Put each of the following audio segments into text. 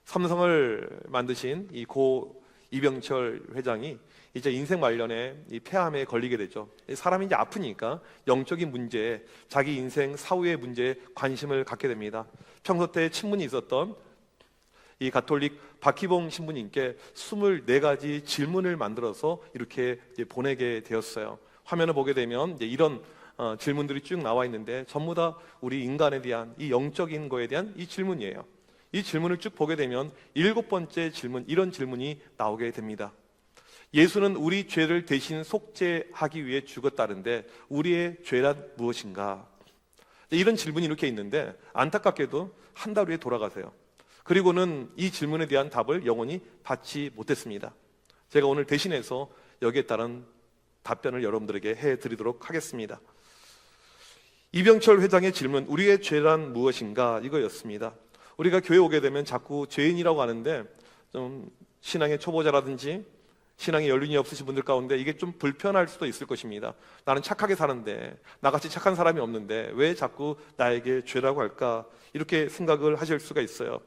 삼성을 만드신 이 고 이병철 회장이 이제 인생 말년에 이 폐암에 걸리게 되죠. 사람이 이제 아프니까 영적인 문제에, 자기 인생 사후의 문제에 관심을 갖게 됩니다. 평소 때 친분이 있었던 이 가톨릭 박희봉 신부님께 24가지 질문을 만들어서 이렇게 이제 보내게 되었어요. 화면을 보게 되면 이제 이런 질문들이 쭉 나와 있는데 전부 다 우리 인간에 대한, 이 영적인 거에 대한 이 질문이에요. 이 질문을 쭉 보게 되면 7번째 질문, 이런 질문이 나오게 됩니다. 예수는 우리 죄를 대신 속죄하기 위해 죽었다는데 우리의 죄란 무엇인가? 이런 질문이 이렇게 있는데 안타깝게도 한 달 후에 돌아가세요. 그리고는 이 질문에 대한 답을 영원히 받지 못했습니다. 제가 오늘 대신해서 여기에 따른 답변을 여러분들에게 해드리도록 하겠습니다. 이병철 회장의 질문, 우리의 죄란 무엇인가? 이거였습니다. 우리가 교회 오게 되면 자꾸 죄인이라고 하는데 좀 신앙의 초보자라든지 신앙의 연륜이 없으신 분들 가운데 이게 좀 불편할 수도 있을 것입니다. 나는 착하게 사는데, 나같이 착한 사람이 없는데 왜 자꾸 나에게 죄라고 할까? 이렇게 생각을 하실 수가 있어요.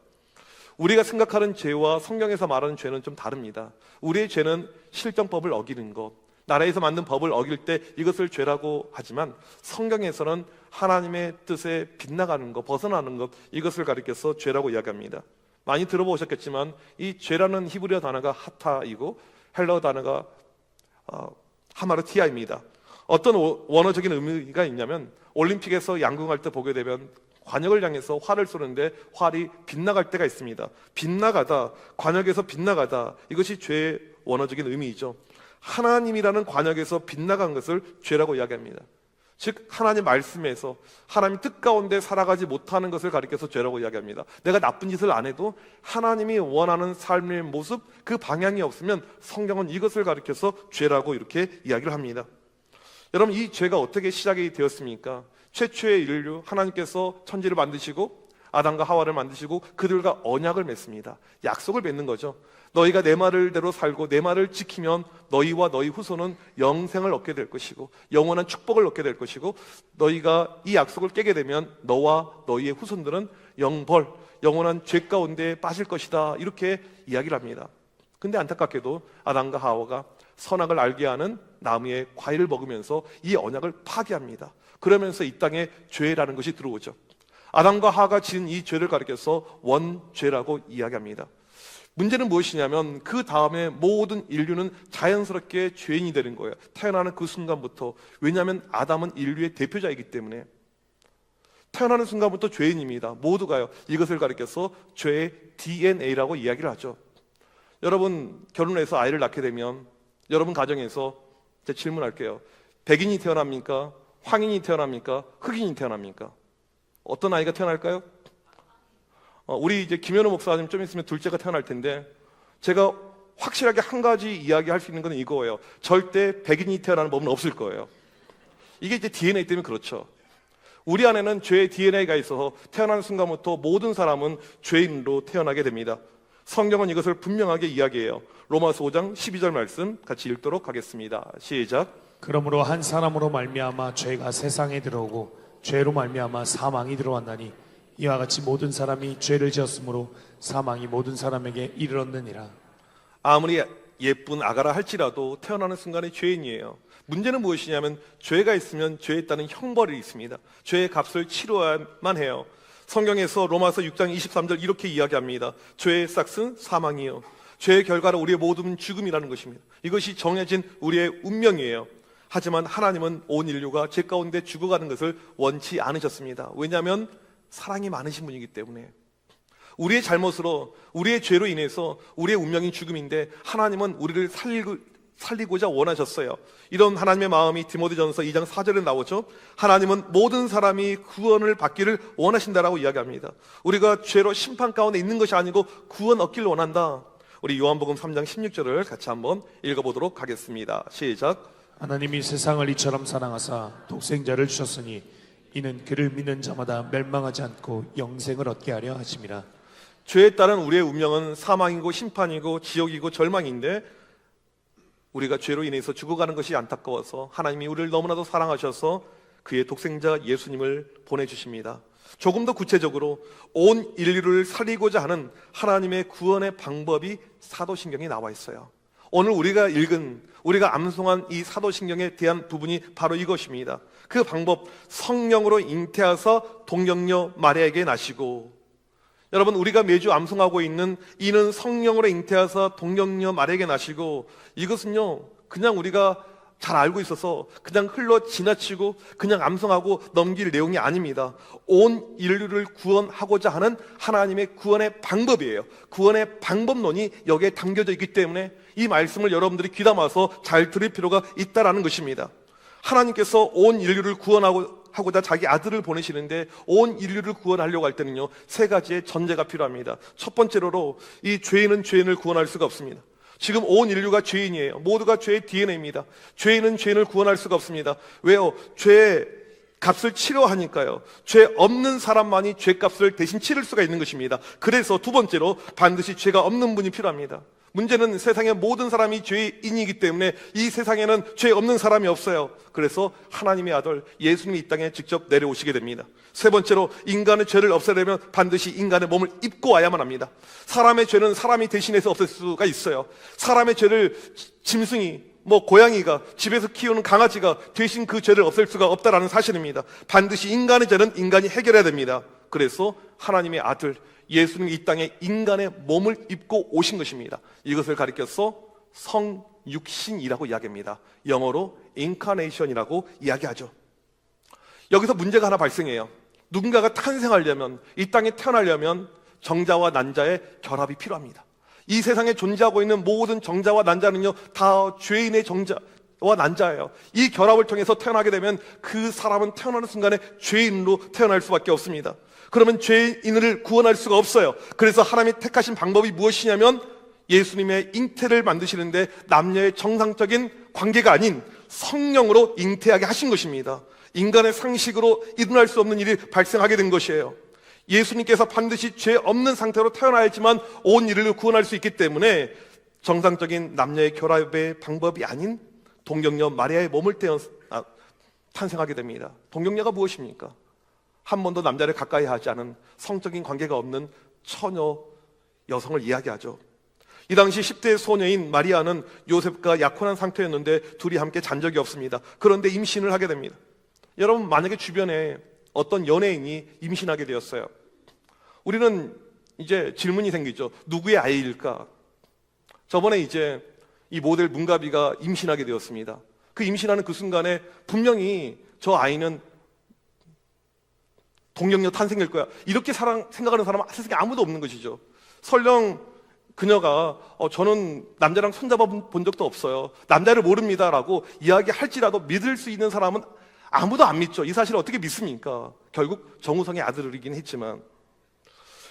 우리가 생각하는 죄와 성경에서 말하는 죄는 좀 다릅니다. 우리의 죄는 실정법을 어기는 것, 나라에서 만든 법을 어길 때 이것을 죄라고 하지만 성경에서는 하나님의 뜻에 빗나가는 것, 벗어나는 것, 이것을 가리켜서 죄라고 이야기합니다. 많이 들어보셨겠지만 이 죄라는 히브리어 단어가 하타이고 헬라어 단어가 하마르티아입니다. 어떤 원어적인 의미가 있냐면 올림픽에서 양궁할 때 보게 되면 관역을 향해서 활을 쏘는데 활이 빗나갈 때가 있습니다. 빗나가다, 관역에서 빗나가다, 이것이 죄의 원어적인 의미이죠. 하나님이라는 관역에서 빗나간 것을 죄라고 이야기합니다. 즉 하나님 말씀에서 하나님 뜻 가운데 살아가지 못하는 것을 가리켜서 죄라고 이야기합니다. 내가 나쁜 짓을 안 해도 하나님이 원하는 삶의 모습, 그 방향이 없으면 성경은 이것을 가리켜서 죄라고 이렇게 이야기를 합니다. 여러분, 이 죄가 어떻게 시작이 되었습니까? 최초의 인류, 하나님께서 천지를 만드시고 아담과 하와를 만드시고 그들과 언약을 맺습니다. 약속을 맺는 거죠. 너희가 내 말대로 살고 내 말을 지키면 너희와 너희 후손은 영생을 얻게 될 것이고 영원한 축복을 얻게 될 것이고, 너희가 이 약속을 깨게 되면 너와 너희의 후손들은 영벌, 영원한 죄 가운데 빠질 것이다, 이렇게 이야기를 합니다. 근데 안타깝게도 아담과 하와가 선악을 알게 하는 나무의 과일을 먹으면서 이 언약을 파괴합니다. 그러면서 이 땅에 죄라는 것이 들어오죠. 아담과 하와가 지은 이 죄를 가리켜서 원죄라고 이야기합니다. 문제는 무엇이냐면 그 다음에 모든 인류는 자연스럽게 죄인이 되는 거예요. 태어나는 그 순간부터. 왜냐하면 아담은 인류의 대표자이기 때문에 태어나는 순간부터 죄인입니다. 모두가요. 이것을 가리켜서 죄의 DNA라고 이야기를 하죠. 여러분, 결혼해서 아이를 낳게 되면 여러분 가정에서 제가 질문할게요. 백인이 태어납니까? 황인이 태어납니까? 흑인이 태어납니까? 어떤 아이가 태어날까요? 우리 이제 김현우 목사님 좀 있으면 둘째가 태어날 텐데, 제가 확실하게 한 가지 이야기할 수 있는 건 이거예요. 절대 백인이 태어나는 법은 없을 거예요. 이게 이제 DNA 때문에 그렇죠. 우리 안에는 죄의 DNA가 있어서 태어나는 순간부터 모든 사람은 죄인으로 태어나게 됩니다. 성경은 이것을 분명하게 이야기해요. 로마서 5장 12절 말씀 같이 읽도록 하겠습니다. 시작. 그러므로 한 사람으로 말미암아 죄가 세상에 들어오고 죄로 말미암아 사망이 들어왔나니 이와 같이 모든 사람이 죄를 지었으므로 사망이 모든 사람에게 이르렀느니라. 아무리 예쁜 아가라 할지라도 태어나는 순간에 죄인이에요. 문제는 무엇이냐면 죄가 있으면 죄에 따른 형벌이 있습니다. 죄의 값을 치러야만 해요. 성경에서 로마서 6장 23절 이렇게 이야기합니다. 죄의 싹은 사망이요, 죄의 결과로 우리의 모든 죽음이라는 것입니다. 이것이 정해진 우리의 운명이에요. 하지만 하나님은 온 인류가 죄 가운데 죽어가는 것을 원치 않으셨습니다. 왜냐하면 사랑이 많으신 분이기 때문에. 우리의 잘못으로, 우리의 죄로 인해서 우리의 운명인 죽음인데 하나님은 우리를 살리고자 원하셨어요. 이런 하나님의 마음이 디모데전서 2장 4절에 나오죠. 하나님은 모든 사람이 구원을 받기를 원하신다라고 이야기합니다. 우리가 죄로 심판 가운데 있는 것이 아니고 구원 얻기를 원한다. 우리 요한복음 3장 16절을 같이 한번 읽어보도록 하겠습니다. 시작. 하나님이 세상을 이처럼 사랑하사 독생자를 주셨으니 이는 그를 믿는 자마다 멸망하지 않고 영생을 얻게 하려 하심이라. 죄에 따른 우리의 운명은 사망이고 심판이고 지옥이고 절망인데, 우리가 죄로 인해서 죽어가는 것이 안타까워서 하나님이 우리를 너무나도 사랑하셔서 그의 독생자 예수님을 보내주십니다. 조금 더 구체적으로 온 인류를 살리고자 하는 하나님의 구원의 방법이 사도신경에 나와 있어요. 오늘 우리가 읽은, 우리가 암송한 이 사도신경에 대한 부분이 바로 이것입니다. 그 방법, 성령으로 잉태하사 동정녀 마리아에게 나시고, 여러분, 우리가 매주 암송하고 있는 이는 성령으로 잉태하사 동정녀 마리아에게 나시고, 이것은요 그냥 우리가 잘 알고 있어서 그냥 흘러 지나치고 그냥 암송하고 넘길 내용이 아닙니다. 온 인류를 구원하고자 하는 하나님의 구원의 방법이에요. 구원의 방법론이 여기에 담겨져 있기 때문에 이 말씀을 여러분들이 귀담아서 잘 들을 필요가 있다라는 것입니다. 하나님께서 온 인류를 구원하고자 자기 아들을 보내시는데, 온 인류를 구원하려고 할 때는요 3가지의 전제가 필요합니다. 첫 번째로, 이 죄인은 죄인을 구원할 수가 없습니다. 지금 온 인류가 죄인이에요. 모두가 죄의 DNA입니다. 죄인은 죄인을 구원할 수가 없습니다. 왜요? 죄의 값을 치료하니까요. 죄 없는 사람만이 죄값을 대신 치를 수가 있는 것입니다. 그래서 두 번째로, 반드시 죄가 없는 분이 필요합니다. 문제는 세상의 모든 사람이 죄인이기 때문에 이 세상에는 죄 없는 사람이 없어요. 그래서 하나님의 아들 예수님이 이 땅에 직접 내려오시게 됩니다. 세 번째로, 인간의 죄를 없애려면 반드시 인간의 몸을 입고 와야만 합니다. 사람의 죄는 사람이 대신해서 없앨 수가 있어요. 사람의 죄를 짐승이, 고양이가, 집에서 키우는 강아지가 대신 그 죄를 없앨 수가 없다라는 사실입니다. 반드시 인간의 죄는 인간이 해결해야 됩니다. 그래서 하나님의 아들 예수님이 이 땅에 인간의 몸을 입고 오신 것입니다. 이것을 가리켜서 성육신이라고 이야기합니다. 영어로 incarnation이라고 이야기하죠. 여기서 문제가 하나 발생해요. 누군가가 탄생하려면, 이 땅에 태어나려면 정자와 난자의 결합이 필요합니다. 이 세상에 존재하고 있는 모든 정자와 난자는요 다 죄인의 정자와 난자예요. 이 결합을 통해서 태어나게 되면 그 사람은 태어나는 순간에 죄인으로 태어날 수밖에 없습니다. 그러면 죄인을 구원할 수가 없어요. 그래서 하나님이 택하신 방법이 무엇이냐면, 예수님의 잉태를 만드시는데 남녀의 정상적인 관계가 아닌 성령으로 잉태하게 하신 것입니다. 인간의 상식으로 일어날 수 없는 일이 발생하게 된 것이에요. 예수님께서 반드시 죄 없는 상태로 태어나야지만 온 인류를 구원할 수 있기 때문에 정상적인 남녀의 결합의 방법이 아닌 동정녀 마리아의 몸을 탄생하게 됩니다. 동정녀가 무엇입니까? 한 번도 남자를 가까이 하지 않은 성적인 관계가 없는 처녀 여성을 이야기하죠. 이 당시 10대 소녀인 마리아는 요셉과 약혼한 상태였는데 둘이 함께 잔 적이 없습니다. 그런데 임신을 하게 됩니다. 여러분, 만약에 주변에 어떤 연예인이 임신하게 되었어요. 우리는 이제 질문이 생기죠. 누구의 아이일까? 저번에 이제 이 모델 문가비가 임신하게 되었습니다. 그 임신하는 그 순간에 분명히 저 아이는 동정녀 탄생일 거야, 이렇게 생각하는 사람은 세상에 아무도 없는 것이죠. 설령 그녀가 저는 남자랑 손잡아 본 적도 없어요, 남자를 모릅니다 라고 이야기할지라도 믿을 수 있는 사람은 아무도 안 믿죠. 이 사실을 어떻게 믿습니까? 결국 정우성의 아들이긴 했지만,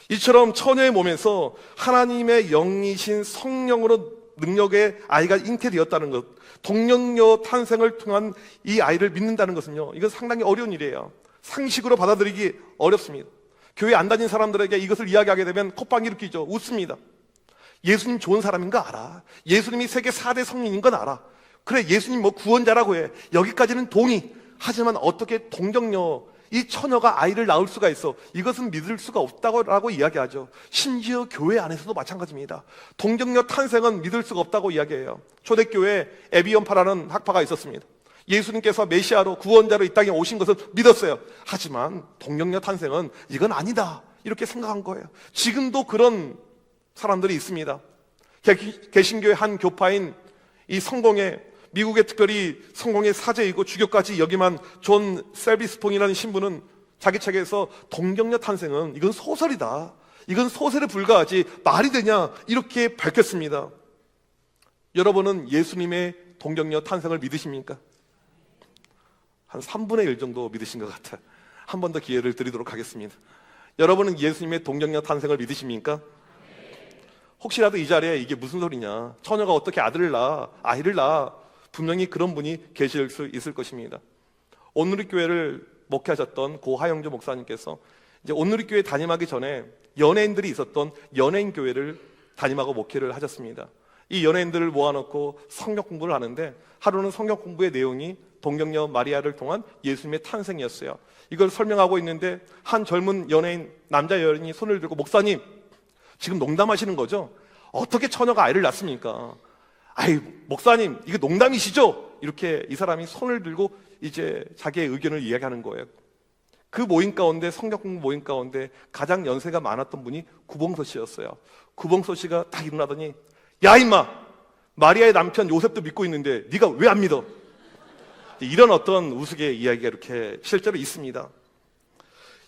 이처럼 처녀의 몸에서 하나님의 영이신 성령으로 능력의 아이가 잉태되었다는 것, 동정녀 탄생을 통한 이 아이를 믿는다는 것은요, 이건 상당히 어려운 일이에요. 상식으로 받아들이기 어렵습니다. 교회 안 다닌 사람들에게 이것을 이야기하게 되면 콧방귀를 뀌죠. 웃습니다. 예수님 좋은 사람인 거 알아. 예수님이 세계 4대 성령인 건 알아. 그래, 예수님 구원자라고 해. 여기까지는 동의. 하지만 어떻게 동정녀, 이 처녀가 아이를 낳을 수가 있어? 이것은 믿을 수가 없다고 이야기하죠. 심지어 교회 안에서도 마찬가지입니다. 동정녀 탄생은 믿을 수가 없다고 이야기해요. 초대교회에 에비온파라는 학파가 있었습니다. 예수님께서 메시아로, 구원자로 이 땅에 오신 것을 믿었어요. 하지만 동정녀 탄생은 이건 아니다, 이렇게 생각한 거예요. 지금도 그런 사람들이 있습니다. 개신교의 한 교파인 이 성공의, 미국의 특별히 성공의 사제이고 주교까지 역임한 존 셀비스폰이라는 신부는 자기 책에서 동정녀 탄생은 이건 소설이다, 이건 소설에 불과하지 말이 되냐, 이렇게 밝혔습니다. 여러분은 예수님의 동정녀 탄생을 믿으십니까? 한 3분의 1 정도 믿으신 것 같아요. 한 번 더 기회를 드리도록 하겠습니다. 여러분은 예수님의 동정녀 탄생을 믿으십니까? 혹시라도 이 자리에 이게 무슨 소리냐, 처녀가 어떻게 아이를 낳아, 분명히 그런 분이 계실 수 있을 것입니다. 온누리교회를 목회하셨던 고 하영주 목사님께서 이제 온누리교회 담임하기 전에 연예인들이 있었던 연예인교회를 담임하고 목회를 하셨습니다. 이 연예인들을 모아놓고 성경 공부를 하는데 하루는 성경 공부의 내용이 동정녀 마리아를 통한 예수님의 탄생이었어요. 이걸 설명하고 있는데 한 젊은 연예인, 남자 연예인이 손을 들고 목사님, 지금 농담하시는 거죠? 어떻게 처녀가 아이를 낳습니까? 아이, 목사님, 이거 농담이시죠? 이렇게 이 사람이 손을 들고 이제 자기의 의견을 이야기하는 거예요. 그 모임 가운데, 성경 공부 모임 가운데 가장 연세가 많았던 분이 구봉서 씨였어요. 구봉서 씨가 딱 일어나더니, 야 임마, 마리아의 남편 요셉도 믿고 있는데 네가 왜 안 믿어? 이런 어떤 우스개 이야기가 이렇게 실제로 있습니다.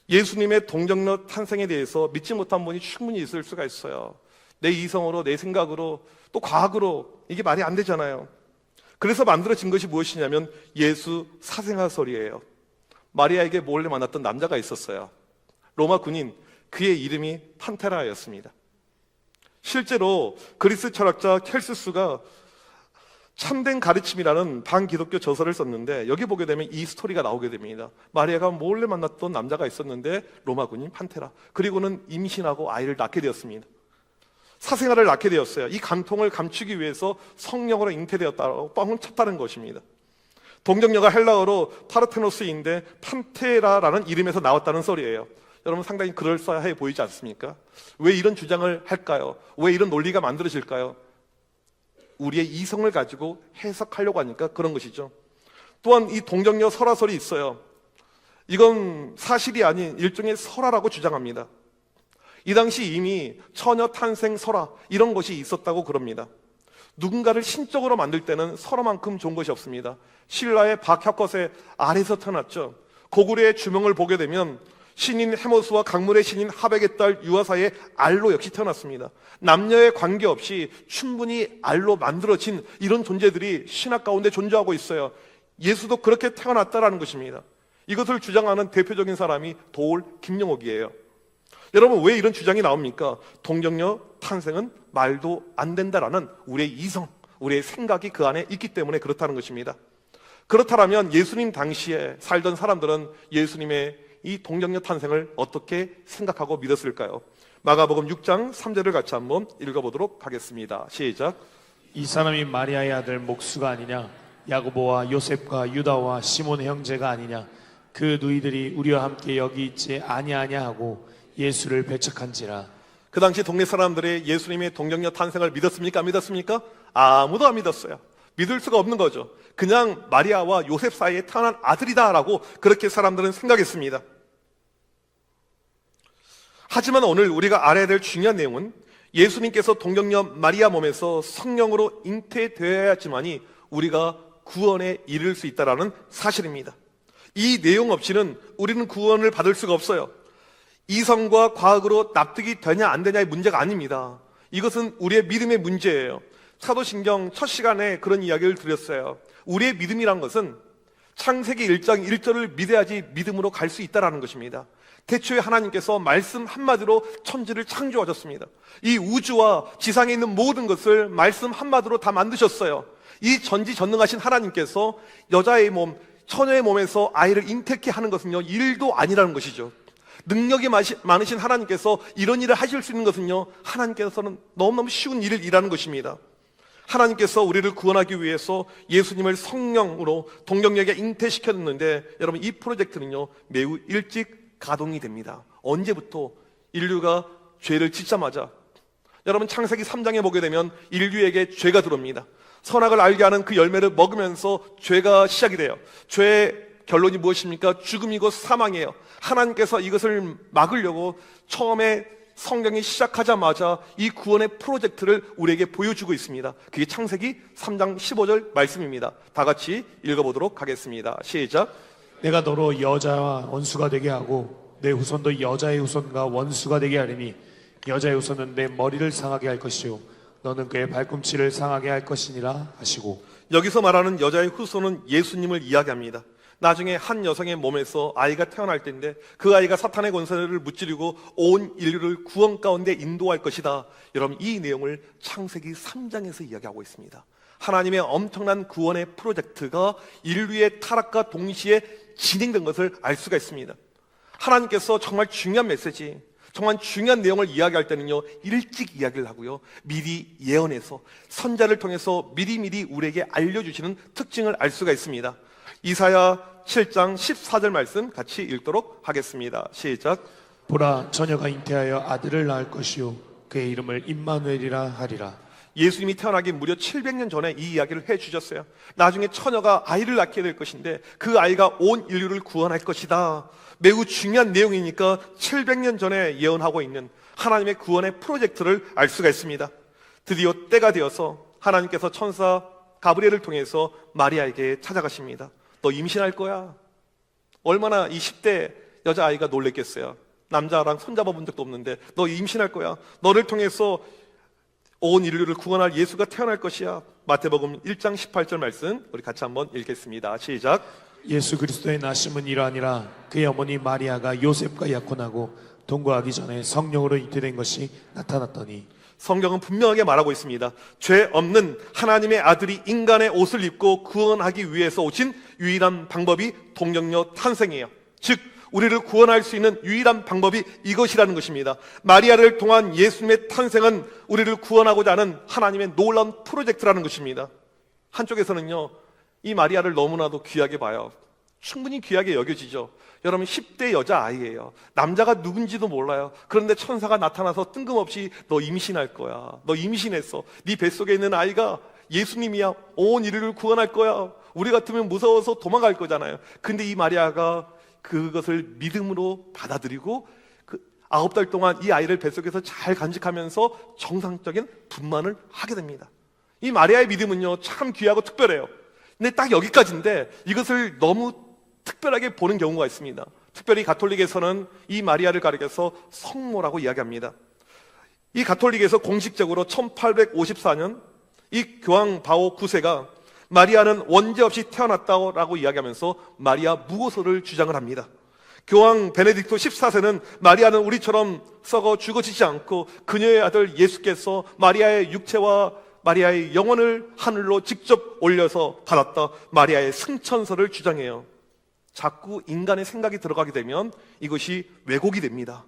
예수님의 동정녀 탄생에 대해서 믿지 못한 분이 충분히 있을 수가 있어요. 내 이성으로, 내 생각으로, 또 과학으로 이게 말이 안 되잖아요. 그래서 만들어진 것이 무엇이냐면 예수 사생아설이에요. 마리아에게 몰래 만났던 남자가 있었어요. 로마 군인, 그의 이름이 판테라였습니다. 실제로 그리스 철학자 켈스수가 참된 가르침이라는 반기독교 저서를 썼는데 여기 보게 되면 이 스토리가 나오게 됩니다. 마리아가 몰래 만났던 남자가 있었는데 로마 군인 판테라, 그리고는 임신하고 아이를 낳게 되었습니다. 사생아를 낳게 되었어요. 이 간통을 감추기 위해서 성령으로 잉태되었다고 뻥을 쳤다는 것입니다. 동정녀가 헬라어로 파르테노스인데 판테라라는 이름에서 나왔다는 소리예요. 여러분 상당히 그럴싸해 보이지 않습니까? 왜 이런 주장을 할까요? 왜 이런 논리가 만들어질까요? 우리의 이성을 가지고 해석하려고 하니까 그런 것이죠. 또한 이 동정녀 설화설이 있어요. 이건 사실이 아닌 일종의 설화라고 주장합니다. 이 당시 이미 처녀 탄생 설화 이런 것이 있었다고 그럽니다. 누군가를 신적으로 만들 때는 설화만큼 좋은 것이 없습니다. 신라의 박혁것의 알에서 태어났죠. 고구려의 주명을 보게 되면 신인 해모수와 강물의 신인 하백의 딸 유아사의 알로 역시 태어났습니다. 남녀의 관계없이 충분히 알로 만들어진 이런 존재들이 신학 가운데 존재하고 있어요. 예수도 그렇게 태어났다라는 것입니다. 이것을 주장하는 대표적인 사람이 도올 김영옥이에요. 여러분 왜 이런 주장이 나옵니까? 동정녀 탄생은 말도 안 된다라는 우리의 이성, 우리의 생각이 그 안에 있기 때문에 그렇다는 것입니다. 그렇다면 예수님 당시에 살던 사람들은 예수님의 이 동정녀 탄생을 어떻게 생각하고 믿었을까요? 마가복음 6장 3절을 같이 한번 읽어보도록 하겠습니다. 시작. 이 사람이 마리아의 아들 목수가 아니냐? 야고보와 요셉과 유다와 시몬의 형제가 아니냐? 그 누이들이 우리와 함께 여기 있지 아니하냐 하고 예수를 배척한지라. 그 당시 동네 사람들이 예수님의 동정녀 탄생을 믿었습니까? 안 믿었습니까? 아무도 안 믿었어요. 믿을 수가 없는 거죠. 그냥 마리아와 요셉 사이에 태어난 아들이다라고 그렇게 사람들은 생각했습니다. 하지만 오늘 우리가 알아야 될 중요한 내용은 예수님께서 동정녀 마리아 몸에서 성령으로 잉태되어야지만이 우리가 구원에 이를 수 있다는 사실입니다. 이 내용 없이는 우리는 구원을 받을 수가 없어요. 이성과 과학으로 납득이 되냐 안 되냐의 문제가 아닙니다. 이것은 우리의 믿음의 문제예요. 사도신경 첫 시간에 그런 이야기를 드렸어요. 우리의 믿음이란 것은 창세기 1장 1절을 믿어야지 믿음으로 갈 수 있다는 것입니다. 태초에 하나님께서 말씀 한마디로 천지를 창조하셨습니다. 이 우주와 지상에 있는 모든 것을 말씀 한마디로 다 만드셨어요. 이 전지전능하신 하나님께서 여자의 몸, 처녀의 몸에서 아이를 잉태케 하는 것은요, 일도 아니라는 것이죠. 능력이 많으신 하나님께서 이런 일을 하실 수 있는 것은요, 하나님께서는 너무너무 쉬운 일이라는 것입니다. 하나님께서 우리를 구원하기 위해서 예수님을 성령으로 동정녀에게 잉태시켰는데 여러분 이 프로젝트는요 매우 일찍 가동이 됩니다. 언제부터? 인류가 죄를 짓자마자. 여러분 창세기 3장에 보게 되면 인류에게 죄가 들어옵니다. 선악을 알게 하는 그 열매를 먹으면서 죄가 시작이 돼요. 죄의 결론이 무엇입니까? 죽음이고 사망이에요. 하나님께서 이것을 막으려고 처음에 성경이 시작하자마자 이 구원의 프로젝트를 우리에게 보여주고 있습니다. 그게 창세기 3장 15절 말씀입니다. 다 같이 읽어보도록 하겠습니다. 시작. 내가 너로 여자와 원수가 되게 하고 내 후손도 여자의 후손과 원수가 되게 하리니 여자의 후손은 내 머리를 상하게 할 것이요 너는 그의 발꿈치를 상하게 할 것이니라 하시고. 여기서 말하는 여자의 후손은 예수님을 이야기합니다. 나중에 한 여성의 몸에서 아이가 태어날 때인데 그 아이가 사탄의 권세를 무찌르고 온 인류를 구원 가운데 인도할 것이다. 여러분 이 내용을 창세기 3장에서 이야기하고 있습니다. 하나님의 엄청난 구원의 프로젝트가 인류의 타락과 동시에 진행된 것을 알 수가 있습니다. 하나님께서 정말 중요한 메시지, 정말 중요한 내용을 이야기할 때는요, 일찍 이야기를 하고요, 미리 예언해서 선자를 통해서 미리미리 우리에게 알려주시는 특징을 알 수가 있습니다. 이사야 7장 14절 말씀 같이 읽도록 하겠습니다. 시작. 보라, 처녀가 잉태하여 아들을 낳을 것이요 그의 이름을 임마누엘이라 하리라. 예수님이 태어나기 무려 700년 전에 이 이야기를 해주셨어요. 나중에 처녀가 아이를 낳게 될 것인데 그 아이가 온 인류를 구원할 것이다. 매우 중요한 내용이니까 700년 전에 예언하고 있는 하나님의 구원의 프로젝트를 알 수가 있습니다. 드디어 때가 되어서 하나님께서 천사 가브리엘을 통해서 마리아에게 찾아가십니다. 너 임신할 거야. 얼마나 이 10대 여자아이가 놀랬겠어요. 남자랑 손잡아 본 적도 없는데 너 임신할 거야. 너를 통해서 온 인류를 구원할 예수가 태어날 것이야. 마태복음 1장 18절 말씀 우리 같이 한번 읽겠습니다. 시작. 예수 그리스도의 나심은 이러하니라. 그의 어머니 마리아가 요셉과 약혼하고 동거하기 전에 성령으로 잉태된 것이 나타났더니. 성경은 분명하게 말하고 있습니다. 죄 없는 하나님의 아들이 인간의 옷을 입고 구원하기 위해서 오신 유일한 방법이 동정녀 탄생이에요. 즉 우리를 구원할 수 있는 유일한 방법이 이것이라는 것입니다. 마리아를 통한 예수님의 탄생은 우리를 구원하고자 하는 하나님의 놀라운 프로젝트라는 것입니다. 한쪽에서는요, 이 마리아를 너무나도 귀하게 봐요. 충분히 귀하게 여겨지죠. 여러분 10대 여자아이예요. 남자가 누군지도 몰라요. 그런데 천사가 나타나서 뜬금없이 너 임신할 거야. 너 임신했어. 네 뱃속에 있는 아이가 예수님이야. 온 인류를 구원할 거야. 우리 같으면 무서워서 도망갈 거잖아요. 근데 이 마리아가 그것을 믿음으로 받아들이고 그 9달 동안 이 아이를 뱃속에서 잘 간직하면서 정상적인 분만을 하게 됩니다. 이 마리아의 믿음은요, 참 귀하고 특별해요. 근데 딱 여기까지인데 이것을 너무 특별하게 보는 경우가 있습니다. 특별히 가톨릭에서는 이 마리아를 가리켜서 성모라고 이야기합니다. 이 가톨릭에서 공식적으로 1854년 이 교황 바오 9세가 마리아는 원죄 없이 태어났다고 이야기하면서 마리아 무고서를 주장을 합니다. 교황 베네딕토 14세는 마리아는 우리처럼 썩어 죽어지지 않고 그녀의 아들 예수께서 마리아의 육체와 마리아의 영혼을 하늘로 직접 올려서 받았다. 마리아의 승천서를 주장해요. 자꾸 인간의 생각이 들어가게 되면 이것이 왜곡이 됩니다.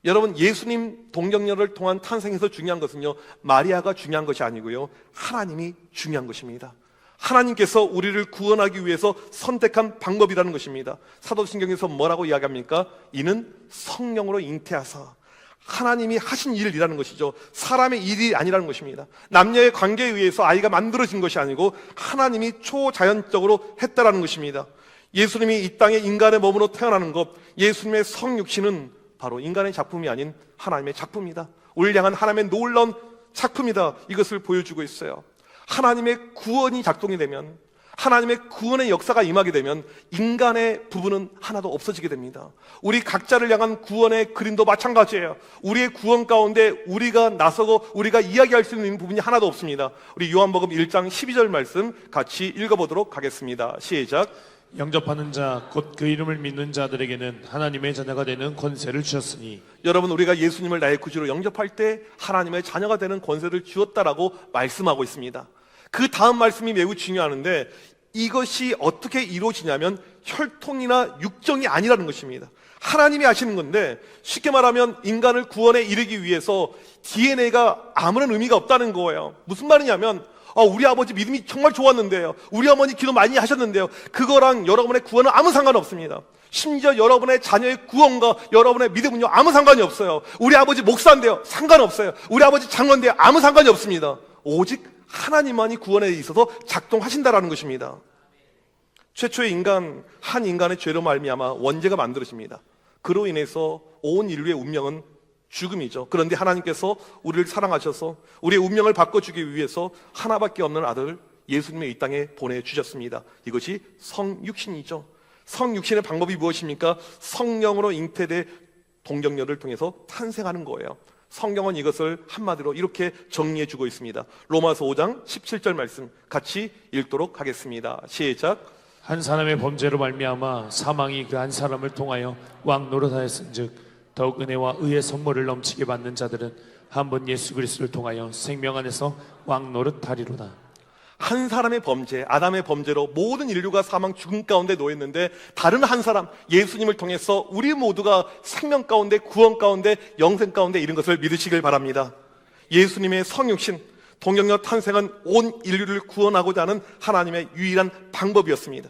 여러분, 예수님 동정녀를 통한 탄생에서 중요한 것은요, 마리아가 중요한 것이 아니고요, 하나님이 중요한 것입니다. 하나님께서 우리를 구원하기 위해서 선택한 방법이라는 것입니다. 사도신경에서 뭐라고 이야기합니까? 이는 성령으로 잉태하사 하나님이 하신 일이라는 것이죠. 사람의 일이 아니라는 것입니다. 남녀의 관계에 의해서 아이가 만들어진 것이 아니고 하나님이 초자연적으로 했다라는 것입니다. 예수님이 이 땅에 인간의 몸으로 태어나는 것, 예수님의 성육신은 바로 인간의 작품이 아닌 하나님의 작품이다. 우리를 향한 하나님의 놀라운 작품이다. 이것을 보여주고 있어요. 하나님의 구원이 작동이 되면, 하나님의 구원의 역사가 임하게 되면 인간의 부분은 하나도 없어지게 됩니다. 우리 각자를 향한 구원의 그림도 마찬가지예요. 우리의 구원 가운데 우리가 나서고 우리가 이야기할 수 있는 부분이 하나도 없습니다. 우리 요한복음 1장 12절 말씀 같이 읽어보도록 하겠습니다. 시작. 영접하는 자 곧 그 이름을 믿는 자들에게는 하나님의 자녀가 되는 권세를 주셨으니. 여러분, 우리가 예수님을 나의 구주로 영접할 때 하나님의 자녀가 되는 권세를 주었다라고 말씀하고 있습니다. 그 다음 말씀이 매우 중요한데 이것이 어떻게 이루어지냐면 혈통이나 육정이 아니라는 것입니다. 하나님이 하시는 건데, 쉽게 말하면 인간을 구원에 이르기 위해서 DNA가 아무런 의미가 없다는 거예요. 무슨 말이냐면 우리 아버지 믿음이 정말 좋았는데요, 우리 어머니 기도 많이 하셨는데요, 그거랑 여러분의 구원은 아무 상관없습니다. 심지어 여러분의 자녀의 구원과 여러분의 믿음은요 아무 상관이 없어요. 우리 아버지 목사인데요, 상관없어요. 우리 아버지 장로인데요, 아무 상관이 없습니다. 오직 하나님만이 구원에 있어서 작동하신다라는 것입니다. 최초의 인간, 한 인간의 죄로 말미암아 원죄가 만들어집니다. 그로 인해서 온 인류의 운명은 죽음이죠. 그런데 하나님께서 우리를 사랑하셔서 우리의 운명을 바꿔주기 위해서 하나밖에 없는 아들 예수님을 이 땅에 보내주셨습니다. 이것이 성육신이죠. 성육신의 방법이 무엇입니까? 성령으로 잉태돼 동정녀를 통해서 탄생하는 거예요. 성경은 이것을 한마디로 이렇게 정리해주고 있습니다. 로마서 5장 17절 말씀 같이 읽도록 하겠습니다. 시작. 한 사람의 범죄로 말미암아 사망이 그 한 사람을 통하여 왕 노릇하였은즉 더욱 은혜와 의의 선물을 넘치게 받는 자들은 한 번 예수 그리스도를 통하여 생명 안에서 왕 노릇하리로다. 한 사람의 범죄, 아담의 범죄로 모든 인류가 사망 죽음 가운데 놓였는데 다른 한 사람, 예수님을 통해서 우리 모두가 생명 가운데, 구원 가운데, 영생 가운데 이런 것을 믿으시길 바랍니다. 예수님의 성육신, 동정녀 탄생은 온 인류를 구원하고자 하는 하나님의 유일한 방법이었습니다.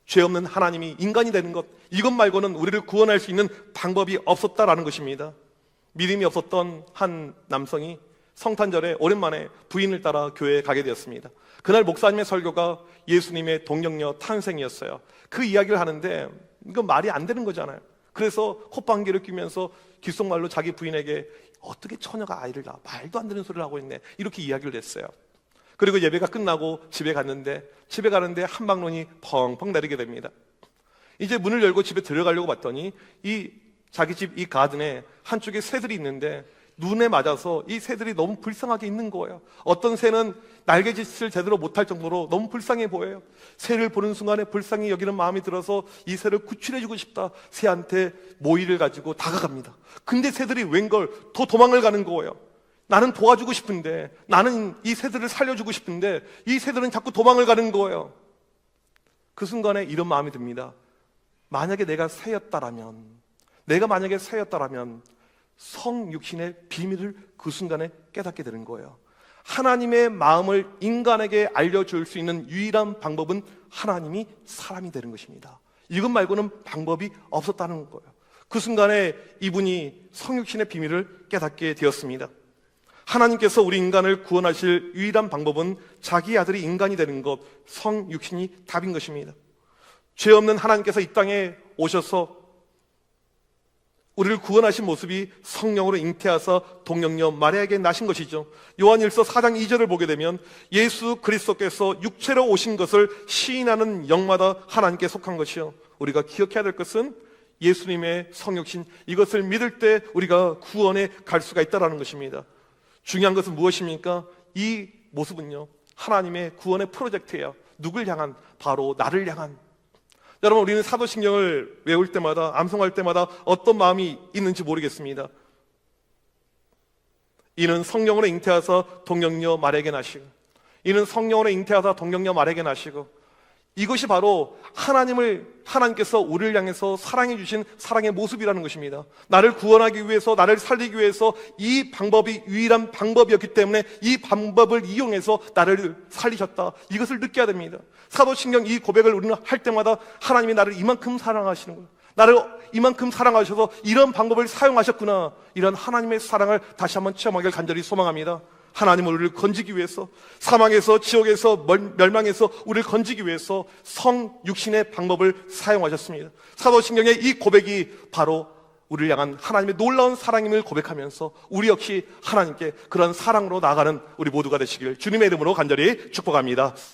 죄 없는 하나님이 인간이 되는 것, 이것 말고는 우리를 구원할 수 있는 방법이 없었다라는 것입니다. 믿음이 없었던 한 남성이 성탄절에 오랜만에 부인을 따라 교회에 가게 되었습니다. 그날 목사님의 설교가 예수님의 동정녀 탄생이었어요. 그 이야기를 하는데 이건 말이 안 되는 거잖아요. 그래서 콧방귀를 뀌면서 귓속말로 자기 부인에게 어떻게 처녀가 아이를 낳아, 말도 안 되는 소리를 하고 있네, 이렇게 이야기를 했어요. 그리고 예배가 끝나고 집에 가는데 한방눈이 펑펑 내리게 됩니다. 이제 문을 열고 집에 들어가려고 봤더니 이 자기 집 이 가든에 한쪽에 새들이 있는데 눈에 맞아서 이 새들이 너무 불쌍하게 있는 거예요. 어떤 새는 날개짓을 제대로 못할 정도로 너무 불쌍해 보여요. 새를 보는 순간에 불쌍히 여기는 마음이 들어서 이 새를 구출해주고 싶다. 새한테 모이를 가지고 다가갑니다. 근데 새들이 웬걸 더 도망을 가는 거예요. 나는 도와주고 싶은데, 나는 이 새들을 살려주고 싶은데 이 새들은 자꾸 도망을 가는 거예요. 그 순간에 이런 마음이 듭니다. 만약에 내가 만약에 새였다라면 성육신의 비밀을 그 순간에 깨닫게 되는 거예요. 하나님의 마음을 인간에게 알려줄 수 있는 유일한 방법은 하나님이 사람이 되는 것입니다. 이것 말고는 방법이 없었다는 거예요. 그 순간에 이분이 성육신의 비밀을 깨닫게 되었습니다. 하나님께서 우리 인간을 구원하실 유일한 방법은 자기 아들이 인간이 되는 것, 성육신이 답인 것입니다. 죄 없는 하나님께서 이 땅에 오셔서 우리를 구원하신 모습이 성령으로 잉태하사 동정녀 마리아에게 나신 것이죠. 요한일서 4장 2절을 보게 되면 예수 그리스도께서 육체로 오신 것을 시인하는 영마다 하나님께 속한 것이요, 우리가 기억해야 될 것은 예수님의 성육신, 이것을 믿을 때 우리가 구원에 갈 수가 있다는 것입니다. 중요한 것은 무엇입니까? 이 모습은요, 하나님의 구원의 프로젝트예요. 누굴 향한? 바로 나를 향한. 여러분, 우리는 사도신경을 외울 때마다, 암송할 때마다 어떤 마음이 있는지 모르겠습니다. 이는 성령으로 잉태하사 동정녀 마리아에게 나시고, 이는 성령으로 잉태하사 동정녀 마리아에게 나시고, 이것이 바로 하나님께서 우리를 향해서 사랑해 주신 사랑의 모습이라는 것입니다. 나를 구원하기 위해서, 나를 살리기 위해서 이 방법이 유일한 방법이었기 때문에 이 방법을 이용해서 나를 살리셨다. 이것을 느껴야 됩니다. 사도신경 이 고백을 우리는 할 때마다 하나님이 나를 이만큼 사랑하시는 거예요. 나를 이만큼 사랑하셔서 이런 방법을 사용하셨구나. 이런 하나님의 사랑을 다시 한번 체험하길 간절히 소망합니다. 하나님은 우리를 건지기 위해서, 사망에서, 지옥에서, 멸망에서 우리를 건지기 위해서 성육신의 방법을 사용하셨습니다. 사도신경의 이 고백이 바로 우리를 향한 하나님의 놀라운 사랑임을 고백하면서 우리 역시 하나님께 그런 사랑으로 나아가는 우리 모두가 되시길 주님의 이름으로 간절히 축복합니다.